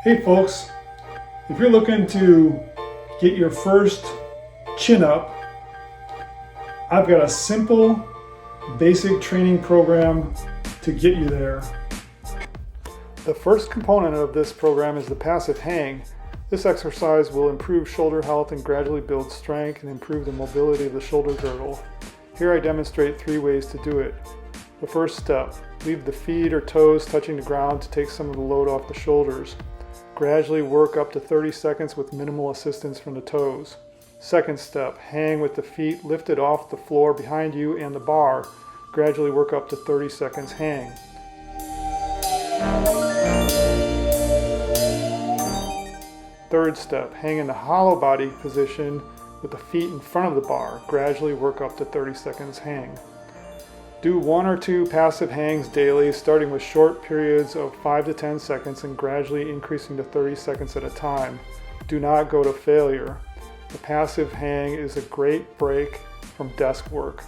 Hey folks, if you're looking to get your first chin up, I've got a simple, basic training program to get you there. The first component of this program is the passive hang. This exercise will improve shoulder health and gradually build strength and improve the mobility of the shoulder girdle. Here I demonstrate 3 ways to do it. The first step, leave the feet or toes touching the ground to take some of the load off the shoulders. Gradually work up to 30 seconds with minimal assistance from the toes. Second step, hang with the feet lifted off the floor behind you and the bar. Gradually work up to 30 seconds hang. Third step, hang in the hollow body position with the feet in front of the bar. Gradually work up to 30 seconds hang. Do 1 or 2 passive hangs daily, starting with short periods of 5 to 10 seconds and gradually increasing to 30 seconds at a time. Do not go to failure. The passive hang is a great break from desk work.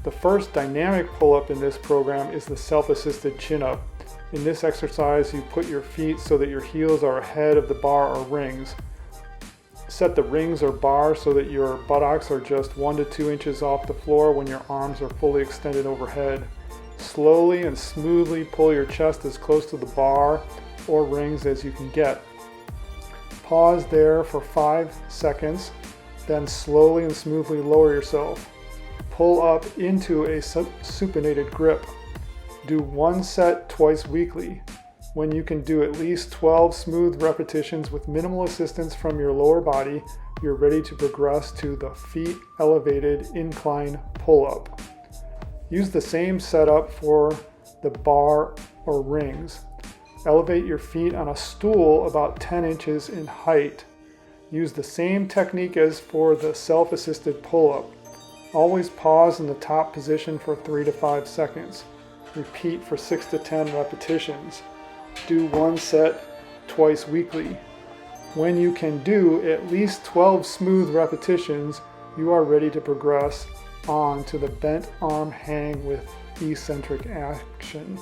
The first dynamic pull-up in this program is the self-assisted chin-up. In this exercise, you put your feet so that your heels are ahead of the bar or rings. Set the rings or bar so that your buttocks are just 1 to 2 inches off the floor when your arms are fully extended overhead. Slowly and smoothly pull your chest as close to the bar or rings as you can get. Pause there for 5 seconds, then slowly and smoothly lower yourself. Pull up into a supinated grip. Do 1 set twice weekly. When you can do at least 12 smooth repetitions with minimal assistance from your lower body, you're ready to progress to the feet elevated incline pull-up. Use the same setup for the bar or rings. Elevate your feet on a stool about 10 inches in height. Use the same technique as for the self-assisted pull-up. Always pause in the top position for 3 to 5 seconds. Repeat for 6 to 10 repetitions. Do 1 set twice weekly. When you can do at least 12 smooth repetitions, you are ready to progress on to the bent arm hang with eccentric action.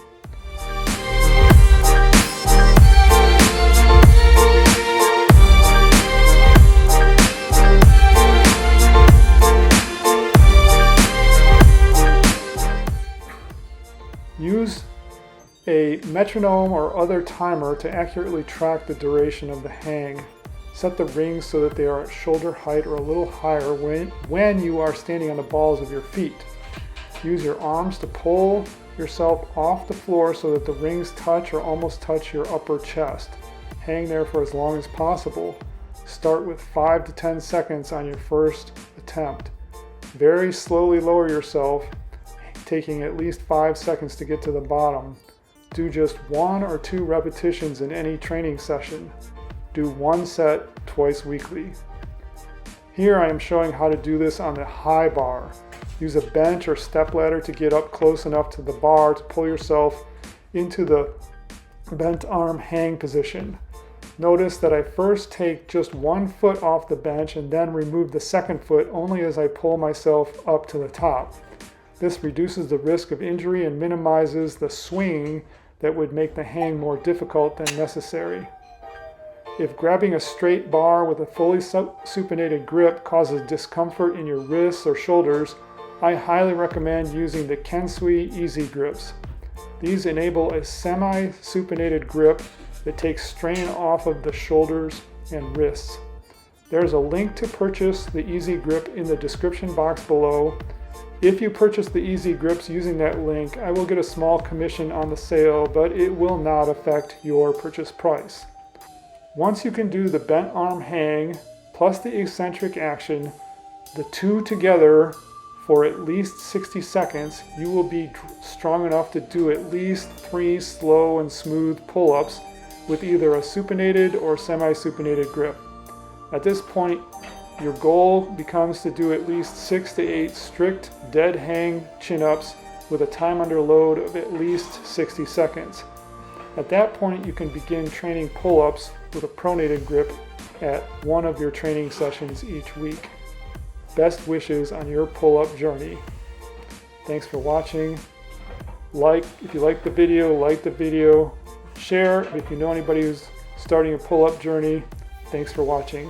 Use a metronome or other timer to accurately track the duration of the hang. Set the rings so that they are at shoulder height or a little higher when you are standing on the balls of your feet. Use your arms to pull yourself off the floor so that the rings touch or almost touch your upper chest. Hang there for as long as possible. Start with 5 to 10 seconds on your first attempt. Very slowly lower yourself, taking at least 5 seconds to get to the bottom. Do just 1 or 2 repetitions in any training session. Do 1 set twice weekly. Here I am showing how to do this on the high bar. Use a bench or step ladder to get up close enough to the bar to pull yourself into the bent arm hang position. Notice that I first take just 1 foot off the bench and then remove the 2nd foot only as I pull myself up to the top. This reduces the risk of injury and minimizes the swing that would make the hang more difficult than necessary. If grabbing a straight bar with a fully supinated grip causes discomfort in your wrists or shoulders, I highly recommend using the Kensui Easy Grips. These enable a semi-supinated grip that takes strain off of the shoulders and wrists. There's a link to purchase the Easy Grip in the description box below. If you purchase the Easy Grips using that link, I will get a small commission on the sale, but it will not affect your purchase price. Once you can do the bent arm hang plus the eccentric action, the 2 together for at least 60 seconds, you will be strong enough to do at least 3 slow and smooth pull-ups with either a supinated or semi-supinated grip. At this point, your goal becomes to do at least 6 to 8 strict dead hang chin-ups with a time under load of at least 60 seconds. At that point, you can begin training pull-ups with a pronated grip at one of your training sessions each week. Best wishes on your pull-up journey. Thanks for watching. If you like the video, share if you know anybody who's starting your pull-up journey. Thanks for watching.